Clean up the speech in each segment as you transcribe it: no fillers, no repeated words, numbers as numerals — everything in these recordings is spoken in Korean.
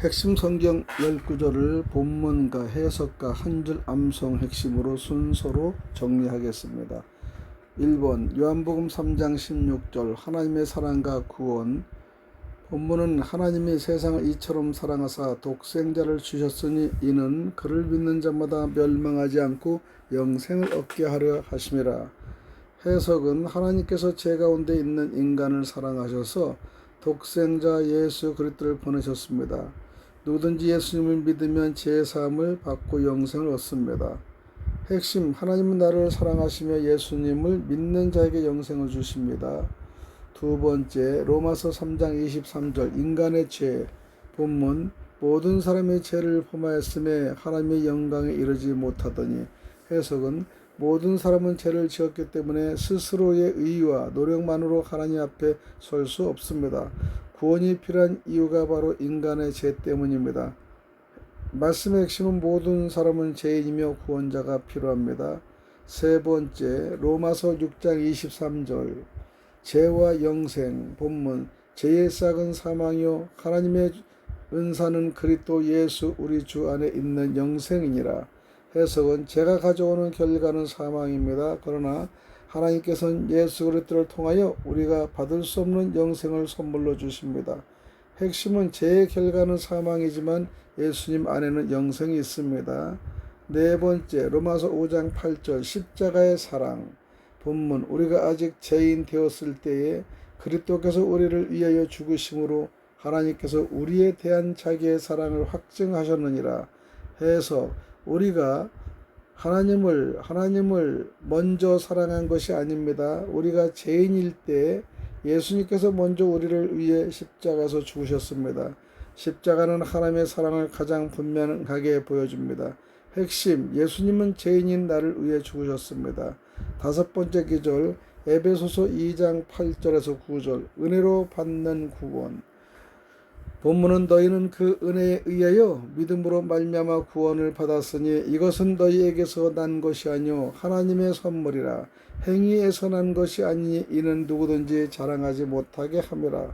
핵심 성경 19절을 본문과 해석과 한 줄 암송 핵심으로 순서로 정리하겠습니다. 1번 요한복음 3장 16절 하나님의 사랑과 구원. 본문은 하나님이 세상을 이처럼 사랑하사 독생자를 주셨으니 이는 그를 믿는 자마다 멸망하지 않고 영생을 얻게 하려 하심이라. 해석은 하나님께서 제 가운데 있는 인간을 사랑하셔서 독생자 예수 그리스도를 보내셨습니다. 누구든지 예수님을 믿으면 제사함을 받고 영생을 얻습니다. 핵심, 하나님은 나를 사랑하시며 예수님을 믿는 자에게 영생을 주십니다. 두 번째, 로마서 3장 23절 인간의 죄. 본문, 모든 사람의 죄를 범하였음에 하나님의 영광에 이르지 못하더니. 해석은 모든 사람은 죄를 지었기 때문에 스스로의 의와 노력만으로 하나님 앞에 설 수 없습니다. 구원이 필요한 이유가 바로 인간의 죄 때문입니다. 말씀의 핵심은 모든 사람은 죄인이며 구원자가 필요합니다. 세 번째, 로마서 6장 23절 죄와 영생. 본문, 죄의 싹은 사망이요 하나님의 은사는 그리스도 예수 우리 주 안에 있는 영생이니라. 해석은 죄가 가져오는 결과는 사망입니다. 그러나 하나님께서는 예수 그리스도를 통하여 우리가 받을 수 없는 영생을 선물로 주십니다. 핵심은 죄의 결과는 사망이지만 예수님 안에는 영생이 있습니다. 네 번째, 로마서 5장 8절 십자가의 사랑. 본문, 우리가 아직 죄인 되었을 때에 그리스도께서 우리를 위하여 죽으심으로 하나님께서 우리에 대한 자기의 사랑을 확증하셨느니라. 해서 우리가 하나님을 먼저 사랑한 것이 아닙니다. 우리가 죄인일 때 예수님께서 먼저 우리를 위해 십자가에서 죽으셨습니다. 십자가는 하나님의 사랑을 가장 분명하게 보여줍니다. 핵심, 예수님은 죄인인 나를 위해 죽으셨습니다. 다섯 번째 기절, 에베소서 2장 8절에서 9절 은혜로 받는 구원. 본문은 너희는 그 은혜에 의하여 믿음으로 말미암아 구원을 받았으니 이것은 너희에게서 난 것이 아니요 하나님의 선물이라. 행위에서 난 것이 아니니 이는 누구든지 자랑하지 못하게 함이라.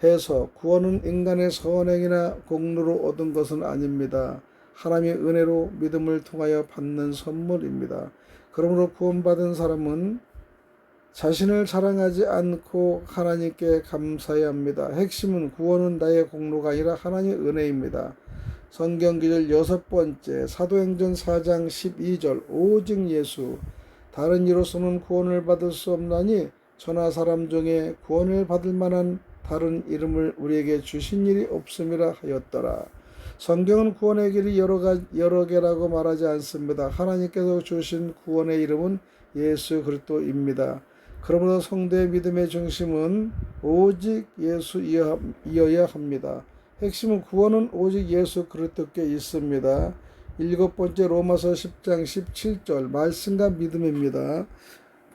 해서 구원은 인간의 선행이나 공로로 얻은 것은 아닙니다. 하나님의 은혜로 믿음을 통하여 받는 선물입니다. 그러므로 구원받은 사람은 자신을 자랑하지 않고 하나님께 감사해야 합니다. 핵심은 구원은 나의 공로가 아니라 하나님의 은혜입니다. 성경기절 여섯 번째, 사도행전 4장 12절 오직 예수. 다른 이로서는 구원을 받을 수 없나니 천하 사람 중에 구원을 받을 만한 다른 이름을 우리에게 주신 일이 없음이라 하였더라. 성경은 구원의 길이 여러 개라고 말하지 않습니다. 하나님께서 주신 구원의 이름은 예수 그리스도입니다. 그러므로 성도의 믿음의 중심은 오직 예수이어야 합니다. 핵심은 구원은 오직 예수 그리스도께 있습니다. 일곱 번째, 로마서 10장 17절 말씀과 믿음입니다.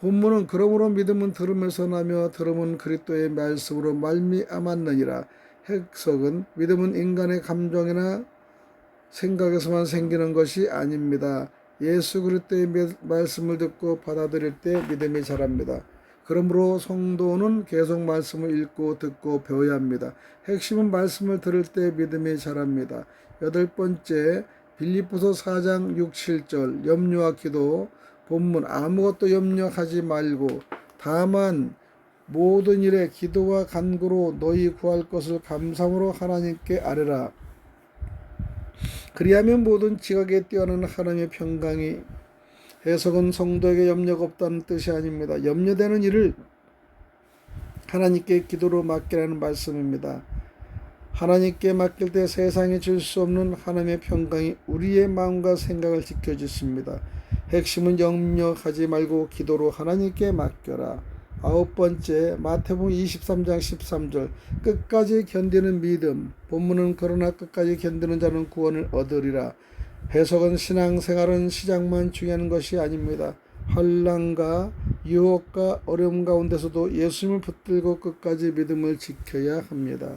본문은 그러므로 믿음은 들음에서 나며 들음은 그리스도의 말씀으로 말미암았느니라. 해석은 믿음은 인간의 감정이나 생각에서만 생기는 것이 아닙니다. 예수 그리스도의 말씀을 듣고 받아들일 때 믿음이 자랍니다. 그러므로 성도는 계속 말씀을 읽고 듣고 배워야 합니다. 핵심은 말씀을 들을 때 믿음이 자랍니다. 여덟 번째, 빌립보서 4장 6, 7절 염려와 기도. 본문, 아무것도 염려하지 말고 다만 모든 일에 기도와 간구로 너희 구할 것을 감사함으로 하나님께 아뢰라. 그리하면 모든 지각에 뛰어나는 하나님의 평강이. 해석은 성도에게 염려가 없다는 뜻이 아닙니다. 염려되는 일을 하나님께 기도로 맡기라는 말씀입니다. 하나님께 맡길 때 세상에 줄 수 없는 하나님의 평강이 우리의 마음과 생각을 지켜주십니다. 핵심은 염려하지 말고 기도로 하나님께 맡겨라. 아홉 번째, 마태복음 23장 13절 끝까지 견디는 믿음. 본문은 그러나 끝까지 견디는 자는 구원을 얻으리라. 해석은 신앙생활은 시작만 중요한 것이 아닙니다. 환난과 유혹과 어려움 가운데서도 예수님을 붙들고 끝까지 믿음을 지켜야 합니다.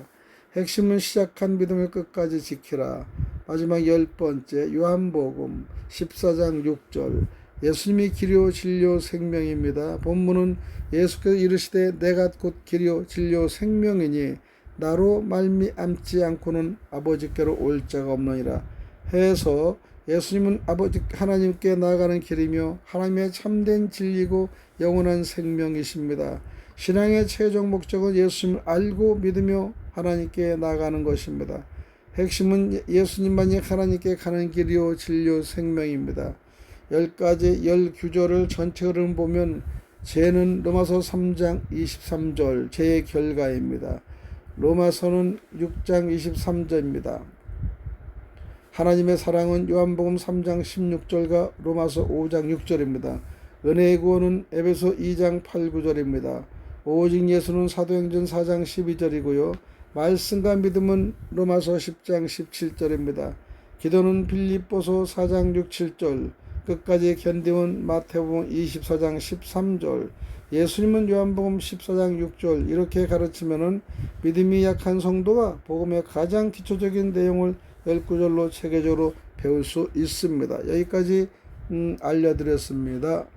핵심은 시작한 믿음을 끝까지 지키라. 마지막 열 번째, 요한복음 14장 6절 예수님이 길이요 진리요 생명입니다. 본문은 예수께서 이르시되 내가 곧 길이요 진리요 생명이니 나로 말미암지 않고는 아버지께로 올 자가 없느니라 해서 예수님은 아버지 하나님께 나아가는 길이며 하나님의 참된 진리고 영원한 생명이십니다. 신앙의 최종 목적은 예수님을 알고 믿으며 하나님께 나아가는 것입니다. 핵심은 예수님만이 하나님께 가는 길이요 진리요 생명입니다. 10가지 10규절을 전체 흐름 보면 죄는 로마서 3장 23절 죄의 결과입니다. 로마서는 6장 23절입니다. 하나님의 사랑은 요한복음 3장 16절과 로마서 5장 6절입니다. 은혜의 구원은 에베소 2장 8, 9절입니다. 오직 예수는 사도행전 4장 12절이고요. 말씀과 믿음은 로마서 10장 17절입니다. 기도는 빌립보서 4장 6, 7절, 끝까지 견딤은 마태복음 24장 13절, 예수님은 요한복음 14장 6절 이렇게 가르치면은 믿음이 약한 성도가 복음의 가장 기초적인 내용을 10구절로 체계적으로 배울 수 있습니다. 여기까지 알려드렸습니다.